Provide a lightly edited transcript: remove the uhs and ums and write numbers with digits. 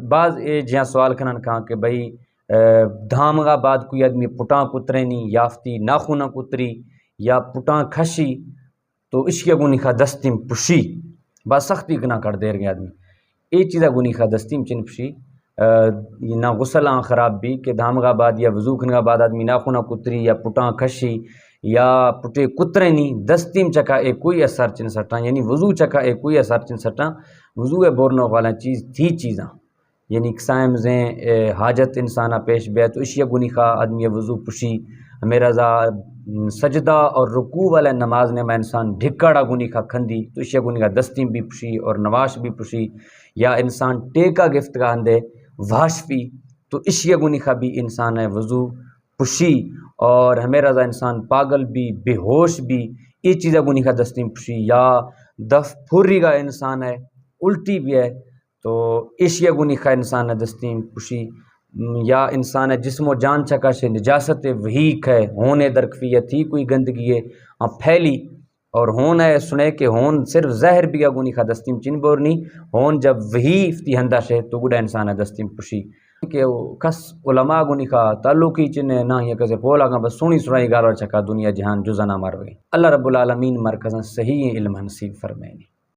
بعض جہاں سوال کنن کہاں کہ بھئی دھامگا بعد کوئی آدمی پٹاں کترینی یافتی ناخونہ کتری یا پٹاں کھشی تو اشیا گونی خواہ دستیم پشی با سختی کنا کر دیر گیا آدمی ای چیزا گونی خواہ دستیم چن پشی نہ غسل آن خراب بھی کہ دھامگا بعد یا وضو کنگا بعد آدمی ناخونہ کتری یا پٹاں کھشی یا پٹے کترینی دستیم چکا اے کوئی اثر چن سٹاں یعنی وضو چکا اے کوئی اثر چن سٹاں وضو ہے بورنو والا چیز تھی چیزاں یعنی قسائمزیں حاجت انسانہ پیش بے تو اشیا گونی خواہ آدمی وضو پشی میرا زا سجدہ اور رکوع والا نماز نے میں انسان ڈھکڑا گونی خواہ کھندی تو اشیا گونی خواہ دستیم بھی پشی اور نواش بھی پشی یا انسان ٹیکا گفت کا اندے واش بھی تو اشیا گونی خواہ بھی انسان ہے وضو پشی اور ہمیں رضا انسان پاگل بھی بے ہوش بھی یہ چیزیں گونی خواہ دستیم پشی یا دف پھوری گا انسان ہے الٹی بھی ہے تو اشیا گونی خواہ انسان ہے دستیم پشی یا انسان ہے جسم و جان چکا سے نجاست وہیک ہے ہونے درکفیت ہی کوئی گندگی ہے پھیلی اور ہون ہے سنے کہ ہون صرف زہر بھی گونی خواہ دستیم چن بورنی ہون جب وہی افتی ہندہ سے تو گوڑا انسان ہے دستیم پشی کہ کس علماء گونی خواہ تعلقی چنے نہ یہ کسے پولا گا بس سونی سنائی گارو چکا دنیا جہان جزانا مروے اللہ رب العالمین مرکزاں صحیح علم نصیب فرمائیں